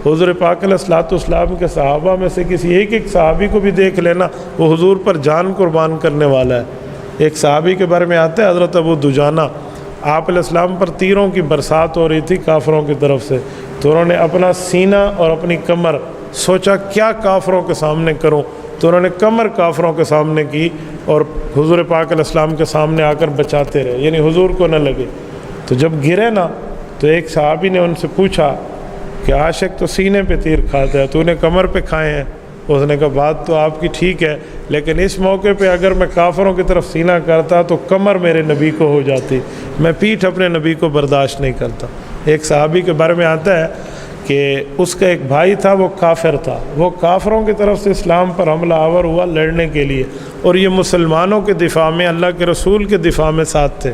حضور پاک علیہ الصلوۃ والسلام کے صحابہ میں سے کسی ایک صحابی کو بھی دیکھ لینا، وہ حضور پر جان قربان کرنے والا ہے۔ ایک صحابی کے بارے میں آتا ہے حضرت ابو دجانہ، آپ علیہ السلام پر تیروں کی برسات ہو رہی تھی کافروں کی طرف سے، تو انہوں نے اپنا سینہ اور اپنی کمر سوچا کیا کافروں کے سامنے کروں، تو انہوں نے کمر کافروں کے سامنے کی اور حضور پاک علیہ السلام کے سامنے آ کر بچاتے رہے، یعنی حضور کو نہ لگے۔ تو جب گرے نا تو ایک صحابی نے ان سے پوچھا کہ عاشق تو سینے پہ تیر کھاتا ہے، تو نے کمر پہ کھائے ہیں؟ اس نے کہا بات تو آپ کی ٹھیک ہے، لیکن اس موقع پہ اگر میں کافروں کی طرف سینہ کرتا تو کمر میرے نبی کو ہو جاتی، میں پیٹھ اپنے نبی کو برداشت نہیں کرتا۔ ایک صحابی کے بارے میں آتا ہے کہ اس کا ایک بھائی تھا، وہ کافر تھا، وہ کافروں کی طرف سے اسلام پر حملہ آور ہوا لڑنے کے لیے، اور یہ مسلمانوں کے دفاع میں، اللہ کے رسول کے دفاع میں ساتھ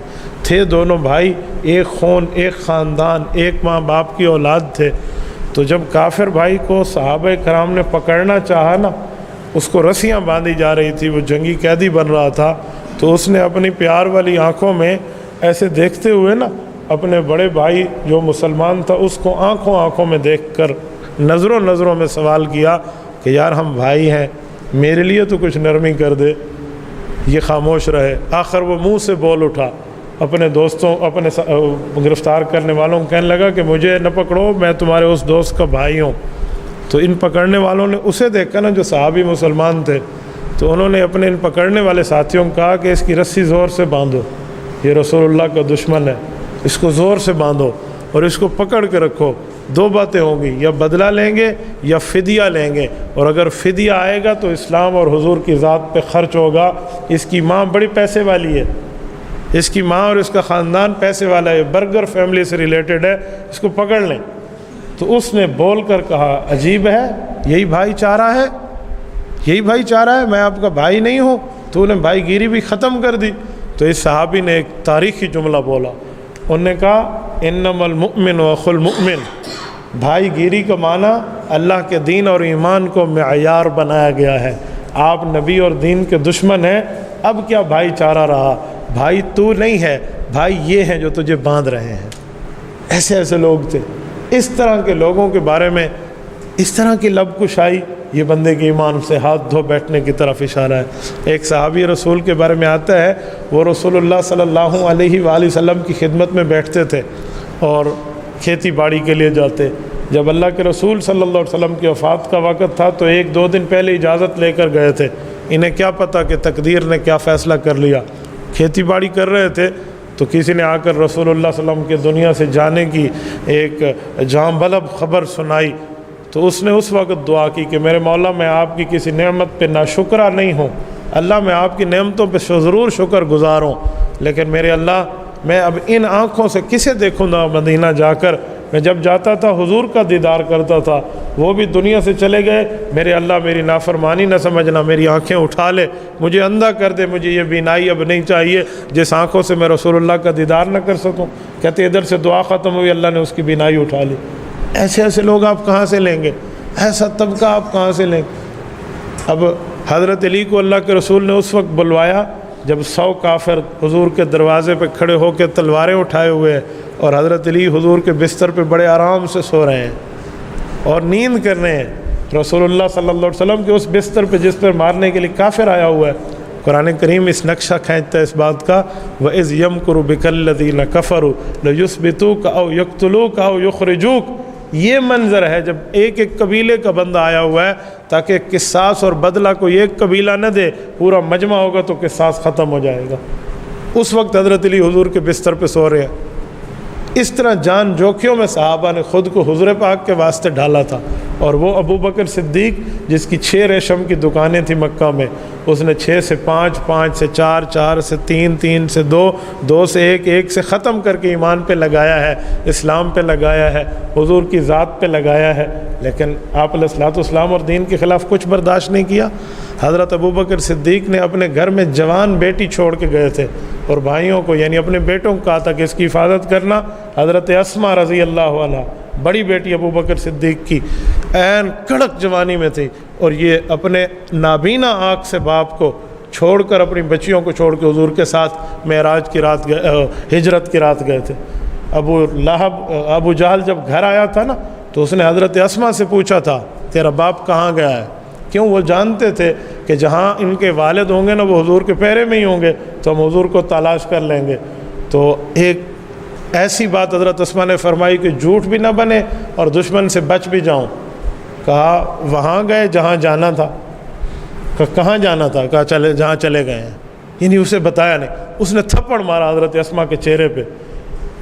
تھے دونوں بھائی، ایک خون، ایک خاندان، ایک ماں باپ کی اولاد تھے۔ تو جب کافر بھائی کو صحابہ کرام نے پکڑنا چاہا نا، اس کو رسیاں باندھی جا رہی تھی، وہ جنگی قیدی بن رہا تھا، تو اس نے اپنی پیار والی آنکھوں میں ایسے دیکھتے ہوئے نا اپنے بڑے بھائی جو مسلمان تھا اس کو آنکھوں میں دیکھ کر نظروں میں سوال کیا کہ یار ہم بھائی ہیں، میرے لیے تو کچھ نرمی کر دے۔ یہ خاموش رہے، آخر وہ منہ سے بول اٹھا، اپنے دوستوں، اپنے گرفتار کرنے والوں کو کہنے لگا کہ مجھے نہ پکڑو، میں تمہارے اس دوست کا بھائی ہوں۔ تو ان پکڑنے والوں نے اسے دیکھا نا جو صحابی مسلمان تھے، تو انہوں نے اپنے ان پکڑنے والے ساتھیوں کو کہا کہ اس کی رسی زور سے باندھو، یہ رسول اللہ کا دشمن ہے، اس کو زور سے باندھو اور اس کو پکڑ کے رکھو۔ دو باتیں ہوں گی، یا بدلہ لیں گے یا فدیہ لیں گے، اور اگر فدیہ آئے گا تو اسلام اور حضور کی ذات پہ خرچ ہوگا۔ اس کی ماں بڑی پیسے والی ہے، اس کی ماں اور اس کا خاندان پیسے والا ہے، برگر فیملی سے ریلیٹڈ ہے، اس کو پکڑ لیں۔ تو اس نے بول کر کہا عجیب ہے، یہی بھائی چارہ ہے، یہی بھائی چارہ ہے، میں آپ کا بھائی نہیں ہوں؟ تو انہیں بھائی گیری بھی ختم کر دی۔ تو اس صحابی نے ایک تاریخی جملہ بولا، انہوں نے کہا انما المؤمن اخو المؤمن، بھائی گیری کا معنی اللہ کے دین اور ایمان کو معیار بنایا گیا ہے۔ آپ نبی اور دین کے دشمن ہیں، اب کیا بھائی چارہ رہا؟ بھائی تو نہیں ہے، بھائی یہ ہیں جو تجھے باندھ رہے ہیں۔ ایسے لوگ تھے۔ اس طرح کے لوگوں کے بارے میں اس طرح کی لب کشائی، یہ بندے کے ایمان سے ہاتھ دھو بیٹھنے کی طرف اشارہ ہے۔ ایک صحابی رسول کے بارے میں آتا ہے، وہ رسول اللہ صلی اللہ علیہ وآلہ وسلم کی خدمت میں بیٹھتے تھے اور کھیتی باڑی کے لیے جاتے۔ جب اللہ کے رسول صلی اللہ علیہ وسلم کی وفات کا وقت تھا تو 1-2 دن پہلے اجازت لے کر گئے تھے، انہیں کیا پتہ کہ تقدیر نے کیا فیصلہ کر لیا۔ کھیتی باڑی کر رہے تھے تو کسی نے آ کر رسول اللہ صلی اللہ علیہ وسلم کے دنیا سے جانے کی ایک جاں بلب خبر سنائی، تو اس نے اس وقت دعا کی کہ میرے مولا میں آپ کی کسی نعمت پہ ناشکرہ نہیں ہوں، اللہ میں آپ کی نعمتوں پہ ضرور شکر گزار ہوں، لیکن میرے اللہ میں اب ان آنکھوں سے کسے دیکھوں گا مدینہ جا کر؟ میں جب جاتا تھا حضور کا دیدار کرتا تھا، وہ بھی دنیا سے چلے گئے، میرے اللہ میری نافرمانی نہ سمجھنا، میری آنکھیں اٹھا لے، مجھے اندھا کر دے، مجھے یہ بینائی اب نہیں چاہیے جس آنکھوں سے میں رسول اللہ کا دیدار نہ کر سکوں۔ کہتے ادھر سے دعا ختم ہوئی، اللہ نے اس کی بینائی اٹھا لی۔ ایسے لوگ آپ کہاں سے لیں گے؟ ایسا طبقہ آپ کہاں سے لیں گے؟ اب حضرت علی کو اللہ کے رسول نے اس وقت بلوایا جب 100 کافر حضور کے دروازے پہ کھڑے ہو کے تلواریں اٹھائے ہوئے ہیں، اور حضرت علی حضور کے بستر پہ بڑے آرام سے سو رہے ہیں اور نیند کر رہے ہیں۔ رسول اللہ صلی اللہ علیہ وسلم کے اس بستر پہ جس پر مارنے کے لیے کافر آیا ہوا ہے، قرآن کریم اس نقشہ کھینچتا ہے اس بات کا، وَإِذْ يَمْكُرُ بِكَ الَّذِينَ كَفَرُوا لَيُثْبِتُوكَ أَوْ يَقْتُلُوكَ أَوْ يُخْرِجُوكَ۔ یہ منظر ہے جب ایک قبیلے کا بندہ آیا ہوا ہے تاکہ قصاص اور بدلہ کوئی ایک قبیلہ نہ دے، پورا مجمع ہوگا تو قصاص ختم ہو جائے گا۔ اس وقت حضرت علی حضور کے بستر پہ سو رہے ہیں۔ اس طرح جان جوکھیوں میں صحابہ نے خود کو حضور پاک کے واسطے ڈالا تھا، اور وہ ابو بکر صدیق جس کی 6 ریشم کی دکانیں تھیں مکہ میں، اس نے 6 سے 5، 5 سے 4، 4 سے 3، 3 سے 2، 2 سے 1، 1 سے ختم کر کے ایمان پہ لگایا ہے، اسلام پہ لگایا ہے، حضور کی ذات پہ لگایا ہے، لیکن آپ علیہ الصلوۃ والسلام اور دین کے خلاف کچھ برداشت نہیں کیا۔ حضرت ابو بکر صدیق نے اپنے گھر میں جوان بیٹی چھوڑ کے گئے تھے، اور بھائیوں کو یعنی اپنے بیٹوں کو کہا تھا کہ اس کی حفاظت کرنا۔ حضرت اسماء رضی اللہ عنہا بڑی بیٹی ابو بکر صدیق کی عین کڑک جوانی میں تھی، اور یہ اپنے نابینا آنکھ سے باپ کو چھوڑ کر اپنی بچیوں کو چھوڑ کے حضور کے ساتھ معراج کی رات ہجرت کی رات گئے تھے۔ ابو جہل جب گھر آیا تھا نا تو اس نے حضرت اسما سے پوچھا تھا تیرا باپ کہاں گیا ہے؟ کیوں؟ وہ جانتے تھے کہ جہاں ان کے والد ہوں گے نا وہ حضور کے پیرے میں ہی ہوں گے، تو ہم حضور کو تلاش کر لیں گے۔ تو ایک ایسی بات حضرت اسما نے فرمائی کہ جھوٹ بھی نہ بنے اور دشمن سے بچ بھی جاؤں۔ کہا وہاں گئے جہاں جانا تھا۔ کہاں جانا تھا؟ کہا چلے جہاں چلے گئے ہیں، یعنی اسے بتایا نہیں۔ اس نے تھپڑ مارا حضرت اسما کے چہرے پہ۔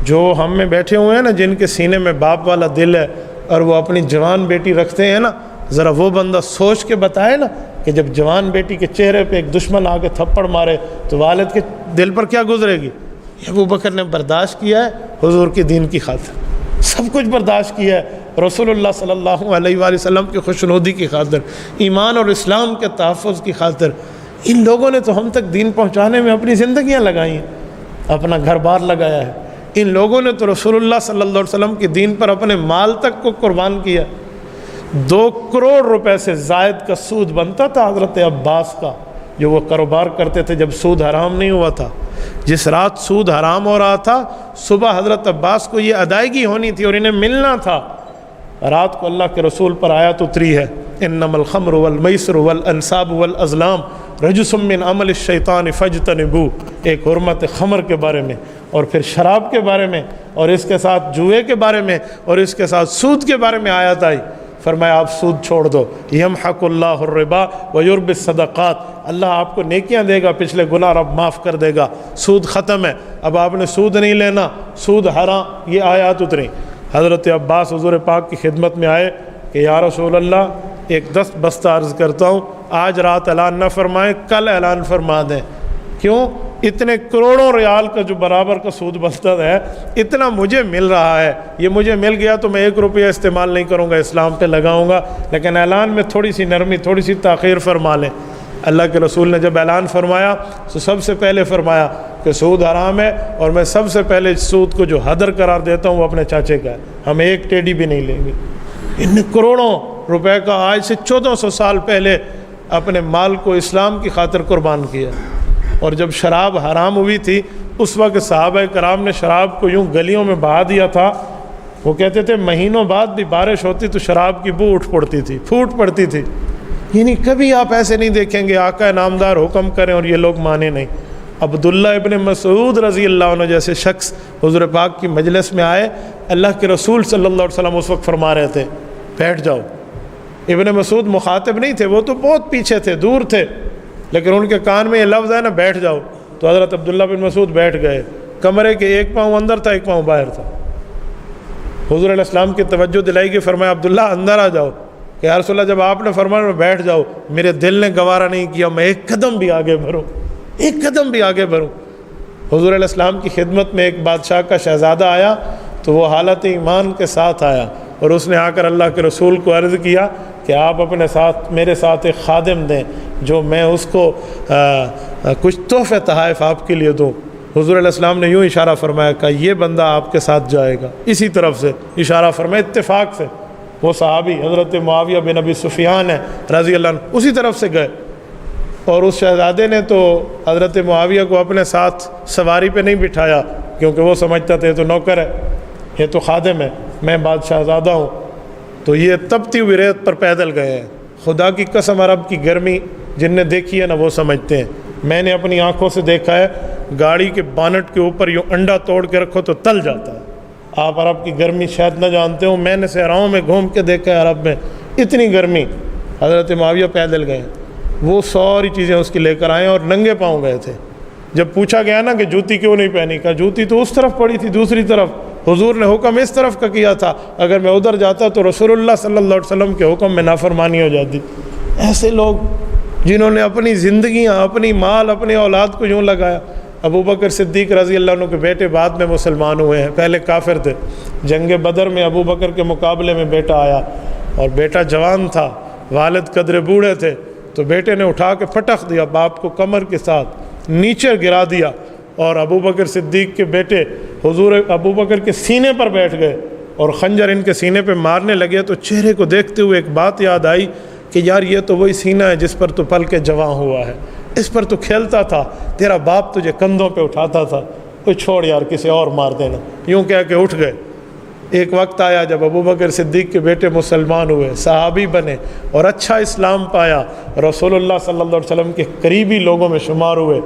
جو ہم میں بیٹھے ہوئے ہیں نا جن کے سینے میں باپ والا دل ہے اور وہ اپنی جوان بیٹی رکھتے ہیں نا، ذرا وہ بندہ سوچ کے بتائے نا کہ جب جوان بیٹی کے چہرے پہ ایک دشمن آ کے تھپڑ مارے تو والد کے دل پر کیا گزرے گی؟ ابو بکر نے برداشت کیا ہے حضور کے دین کی خاطر، سب کچھ برداشت کیا ہے رسول اللہ صلی اللہ علیہ وآلہ وسلم کی خوشنودی کی خاطر، ایمان اور اسلام کے تحفظ کی خاطر۔ ان لوگوں نے تو ہم تک دین پہنچانے میں اپنی زندگیاں لگائی ہیں، اپنا گھر بار لگایا ہے۔ ان لوگوں نے تو رسول اللہ صلی اللہ علیہ وسلم کی دین پر اپنے مال تک کو قربان کیا۔ 2 کروڑ روپے سے زائد کا سود بنتا تھا حضرت عباس کا، جو وہ کاروبار کرتے تھے جب سود حرام نہیں ہوا تھا۔ جس رات سود حرام ہو رہا تھا صبح حضرت عباس کو یہ ادائیگی ہونی تھی اور انہیں ملنا تھا۔ رات کو اللہ کے رسول پر آیت اتری ہے انما الخمر والمیسر والانصاب والازلام رجس من عمل الشیطان فاجتنبوہ، ایک حرمت خمر کے بارے میں اور پھر شراب کے بارے میں اور اس کے ساتھ جوئے کے بارے میں اور اس کے ساتھ سود کے بارے میں آیت آئی۔ فرمایا آپ سود چھوڑ دو، یمحق اللہ الربا ویربی الصدقات، اللہ آپ کو نیکیاں دے گا، پچھلے گناہ رب معاف کر دے گا، سود ختم ہے، اب آپ نے سود نہیں لینا، سود حرام۔ یہ آیات اتری۔ حضرت عباس حضور پاک کی خدمت میں آئے کہ یا رسول اللہ ایک دست بستہ عرض کرتا ہوں، آج رات اعلان نہ فرمائیں، کل اعلان فرما دیں۔ کیوں؟ اتنے کروڑوں ریال کا جو برابر کا سود بنتا ہے اتنا مجھے مل رہا ہے، یہ مجھے مل گیا تو میں 1 روپیہ استعمال نہیں کروں گا، اسلام پہ لگاؤں گا، لیکن اعلان میں تھوڑی سی نرمی، تھوڑی سی تاخیر فرما لیں۔ اللہ کے رسول نے جب اعلان فرمایا تو سب سے پہلے فرمایا کہ سود حرام ہے اور میں سب سے پہلے سود کو جو حدر قرار دیتا ہوں وہ اپنے چاچے کا ہے، ہم 1 ٹیڈی بھی نہیں لیں گے۔ ان کروڑوں روپے کا آج سے 1400 سال پہلے اپنے مال کو اسلام کی خاطر قربان کیا۔ اور جب شراب حرام ہوئی تھی اس وقت صحابہ کرام نے شراب کو یوں گلیوں میں بہا دیا تھا، وہ کہتے تھے مہینوں بعد بھی بارش ہوتی تو شراب کی بو اٹھ پڑتی تھی، پھوٹ پڑتی تھی۔ یعنی کبھی آپ ایسے نہیں دیکھیں گے آقا نامدار حکم کریں اور یہ لوگ مانے نہیں۔ عبداللہ ابن مسعود رضی اللہ عنہ جیسے شخص حضور پاک کی مجلس میں آئے، اللہ کے رسول صلی اللہ علیہ وسلم اس وقت فرما رہے تھے بیٹھ جاؤ۔ ابن مسعود مخاطب نہیں تھے، وہ تو بہت پیچھے تھے، دور تھے، لیکن ان کے کان میں یہ لفظ ہے نا بیٹھ جاؤ، تو حضرت عبداللہ بن مسعود بیٹھ گئے۔ کمرے کے 1 پاؤں اندر تھا، 1 پاؤں باہر تھا۔ حضور علیہ السلام کی توجہ دلائی کہ فرمایا عبداللہ اندر آ جاؤ، کہ یا رسول اللہ جب آپ نے فرمایا بیٹھ جاؤ، میرے دل نے گوارا نہیں کیا میں 1 قدم بھی آگے بڑھوں، 1 قدم بھی آگے بڑھوں۔ حضور علیہ السلام کی خدمت میں ایک بادشاہ کا شہزادہ آیا تو وہ حالت ایمان کے ساتھ آیا اور اس نے آ کر اللہ کے رسول کو عرض کیا کہ آپ اپنے ساتھ میرے ساتھ ایک خادم دیں جو میں اس کو کچھ تحفے تحائف آپ کے لیے دوں۔ حضور علیہ السلام نے یوں اشارہ فرمایا کہ یہ بندہ آپ کے ساتھ جائے گا، اسی طرف سے اشارہ فرمایا، اتفاق سے وہ صحابی حضرت معاویہ بن ابی سفیان ہے رضی اللہ عنہ، اسی طرف سے گئے۔ اور اس شہزادے نے تو حضرت معاویہ کو اپنے ساتھ سواری پہ نہیں بٹھایا کیونکہ وہ سمجھتا تھا یہ تو نوکر ہے، یہ تو خادم ہے، میں بادشاہ زادہ ہوں۔ تو یہ تپتی ہوئی ریت پر پیدل گئے ہیں۔ خدا کی قسم عرب کی گرمی جن نے دیکھی ہے نا وہ سمجھتے ہیں، میں نے اپنی آنکھوں سے دیکھا ہے گاڑی کے بانٹ کے اوپر یوں انڈا توڑ کے رکھو تو تل جاتا ہے۔ آپ عرب کی گرمی شاید نہ جانتے ہو، میں نے صحراؤں میں گھوم کے دیکھا ہے عرب میں اتنی گرمی۔ حضرت معاویہ پیدل گئے، وہ ساری چیزیں اس کی لے کر آئے اور ننگے پاؤں گئے تھے۔ جب پوچھا گیا نا کہ جوتی کیوں نہیں پہنی، کہا جوتی تو اس طرف پڑی تھی دوسری طرف، حضور نے حکم اس طرف کا کیا تھا، اگر میں ادھر جاتا تو رسول اللہ صلی اللہ علیہ وسلم کے حکم میں نافرمانی ہو جاتی۔ ایسے لوگ جنہوں نے اپنی زندگیاں، اپنی مال، اپنی اولاد کو یوں لگایا۔ ابو بکر صدیق رضی اللہ عنہ کے بیٹے بعد میں مسلمان ہوئے ہیں، پہلے کافر تھے۔ جنگ بدر میں ابو بکر کے مقابلے میں بیٹا آیا اور بیٹا جوان تھا، والد قدرے بوڑھے تھے، تو بیٹے نے اٹھا کے پٹخ دیا باپ کو کمر کے ساتھ، نیچے گرا دیا، اور ابو بکر صدیق کے بیٹے حضور ابو بکر کے سینے پر بیٹھ گئے اور خنجر ان کے سینے پہ مارنے لگے۔ تو چہرے کو دیکھتے ہوئے ایک بات یاد آئی کہ یار یہ تو وہی سینہ ہے جس پر تو پل کے جوان ہوا ہے، اس پر تو کھیلتا تھا، تیرا باپ تجھے کندھوں پہ اٹھاتا تھا، کوئی چھوڑ یار کسی اور مار دینا، یوں کہہ کے اٹھ گئے۔ ایک وقت آیا جب ابو بکر صدیق کے بیٹے مسلمان ہوئے، صحابی بنے اور اچھا اسلام پایا، رسول اللہ صلی اللہ علیہ وسلم کے قریبی لوگوں میں شمار ہوئے۔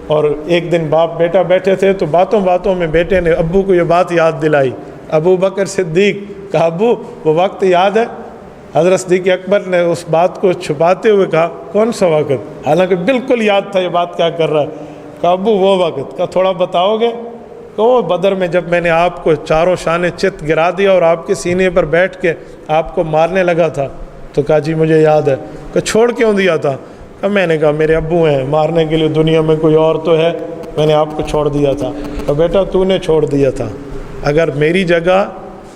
اور ایک دن باپ بیٹا بیٹھے تھے تو باتوں باتوں میں بیٹے نے ابو کو یہ بات یاد دلائی۔ ابو بکر صدیق کہا ابو وہ وقت یاد ہے؟ حضرت صدیق اکبر نے اس بات کو چھپاتے ہوئے کہا کون سا وقت؟ حالانکہ بالکل یاد تھا یہ بات کیا کر رہا ہے۔ کہا ابو وہ وقت، کہا تھوڑا بتاؤ گے؟ کہ وہ بدر میں جب میں نے آپ کو چاروں شانے چت گرا دیا اور آپ کے سینے پر بیٹھ کے آپ کو مارنے لگا تھا۔ تو کہا جی مجھے یاد ہے۔ کہ چھوڑ کیوں دیا تھا؟ کہ میں نے کہا میرے ابو ہیں، مارنے کے لیے دنیا میں کوئی اور تو ہے، میں نے آپ کو چھوڑ دیا تھا۔ کہ بیٹا تو نے چھوڑ دیا تھا، اگر میری جگہ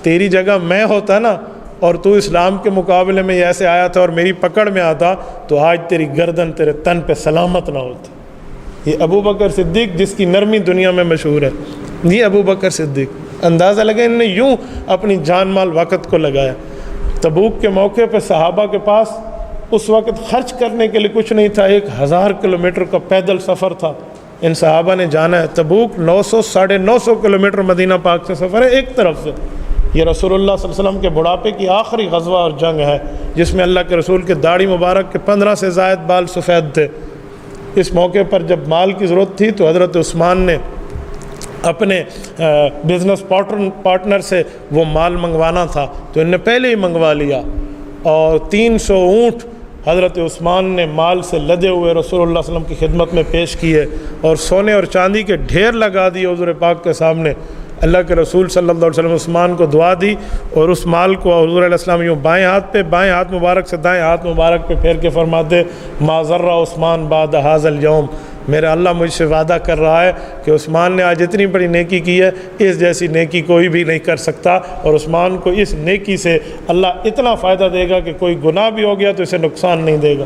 تیری جگہ میں ہوتا نا اور تو اسلام کے مقابلے میں ایسے آیا تھا اور میری پکڑ میں آتا تو آج تیری گردن تیرے تن پہ سلامت نہ ہوتی۔ یہ ابو بکر صدیق جس کی نرمی دنیا میں مشہور ہے، یہ ابو بکر صدیق۔ اندازہ لگے انہوں نے یوں اپنی جان مال وقت کو لگایا۔ تبوک کے موقع پہ صحابہ کے پاس اس وقت خرچ کرنے کے لیے کچھ نہیں تھا، 1000 کلومیٹر کا پیدل سفر تھا ان صحابہ نے جانا ہے۔ تبوک 900-950 کلومیٹر مدینہ پاک سے سفر ہے ایک طرف سے۔ یہ رسول اللہ صلی اللہ علیہ وسلم کے بڑھاپے کی آخری غزوہ اور جنگ ہے جس میں اللہ کے رسول کے داڑھی مبارک کے 15 سے زائد بال سفید تھے۔ اس موقع پر جب مال کی ضرورت تھی تو حضرت عثمان نے اپنے بزنس پارٹنر سے وہ مال منگوانا تھا تو ان نے پہلے ہی منگوا لیا، اور 300 اونٹ حضرت عثمان نے مال سے لدے ہوئے رسول اللہ صلی اللہ علیہ وسلم کی خدمت میں پیش کیے اور سونے اور چاندی کے ڈھیر لگا دیے حضور پاک کے سامنے۔ اللہ کے رسول صلی اللہ علیہ وسلم عثمان کو دعا دی اور اس مال کو حضور علیہ السلام یوں بائیں ہاتھ مبارک سے دائیں ہاتھ مبارک پہ پھیر کے فرماتے ما ذر عثمان بعد ھذا اليوم، میرا اللہ مجھ سے وعدہ کر رہا ہے کہ عثمان نے آج اتنی بڑی نیکی کی ہے، اس جیسی نیکی کوئی بھی نہیں کر سکتا، اور عثمان کو اس نیکی سے اللہ اتنا فائدہ دے گا کہ کوئی گناہ بھی ہو گیا تو اسے نقصان نہیں دے گا۔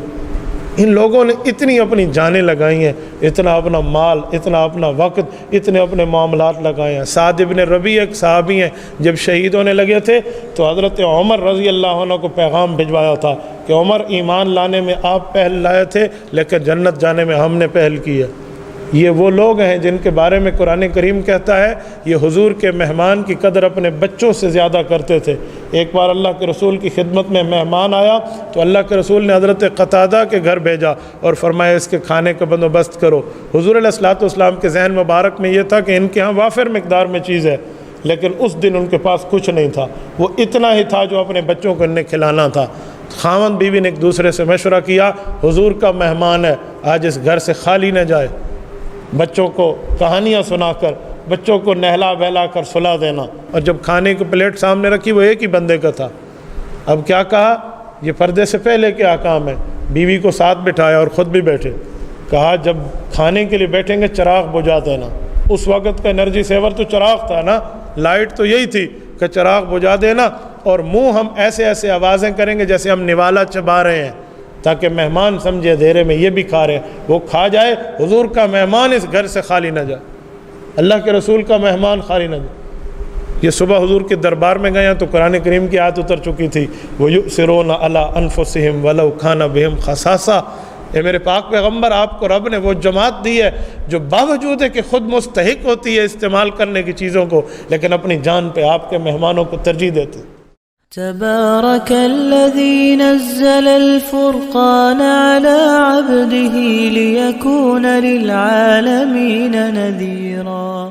ان لوگوں نے اتنی اپنی جانیں لگائی ہیں، اتنا اپنا مال، اتنا اپنا وقت، اتنے اپنے معاملات لگائے ہیں۔ سعد ابن ربیع ایک صحابی ہیں، جب شہید ہونے لگے تھے تو حضرت عمر رضی اللہ عنہ کو پیغام بھجوایا تھا کہ عمر ایمان لانے میں آپ پہل لائے تھے لیکن جنت جانے میں ہم نے پہل کی ہے۔ یہ وہ لوگ ہیں جن کے بارے میں قرآن کریم کہتا ہے یہ حضور کے مہمان کی قدر اپنے بچوں سے زیادہ کرتے تھے۔ ایک بار اللہ کے رسول کی خدمت میں مہمان آیا تو اللہ کے رسول نے حضرت قتادہ کے گھر بھیجا اور فرمایا اس کے کھانے کا بندوبست کرو۔ حضور علیہ الصلوۃ والسلام کے ذہن مبارک میں یہ تھا کہ ان کے ہاں وافر مقدار میں چیز ہے، لیکن اس دن ان کے پاس کچھ نہیں تھا، وہ اتنا ہی تھا جو اپنے بچوں کو انہیں کھلانا تھا۔ خاوند بیوی نے ایک دوسرے سے مشورہ کیا حضور کا مہمان ہے، آج اس گھر سے خالی نہ جائے۔ بچوں کو کہانیاں سنا کر، بچوں کو نہلا بہلا کر سلا دینا، اور جب کھانے کی پلیٹ سامنے رکھی وہ ایک ہی بندے کا تھا۔ اب کیا کہا، یہ پردے سے پہلے کے احکام ہے۔ بیوی کو ساتھ بٹھایا اور خود بھی بیٹھے، کہا جب کھانے کے لیے بیٹھیں گے چراغ بجھا دینا۔ اس وقت کا انرجی سیور تو چراغ تھا نا، لائٹ تو یہی تھی کہ چراغ بجھا دینا، اور منہ ہم ایسے ایسے آوازیں کریں گے جیسے ہم نوالا چبا رہے ہیں تاکہ مہمان سمجھے اندھیرے میں یہ بھی کھا رہے ہیں، وہ کھا جائے، حضور کا مہمان اس گھر سے خالی نہ جائے، اللہ کے رسول کا مہمان خالی نہ جائے۔ یہ صبح حضور کے دربار میں گئے تو قرآن کریم کی آیت اتر چکی تھی وَيُؤْثِرُونَ عَلَىٰ أَنفُسِهِمْ وَلَوْ كَانَ بِهِمْ خَصَاصَةٌ۔ اے میرے پاک پیغمبر، آپ کو رب نے وہ جماعت دی ہے جو باوجود ہے کہ خود مستحق ہوتی ہے استعمال کرنے کی چیزوں کو، لیکن اپنی جان پہ آپ کے مہمانوں کو ترجیح دیتے۔ تبارك الذي نزل الفرقان على عبده ليكون للعالمين نذيرا۔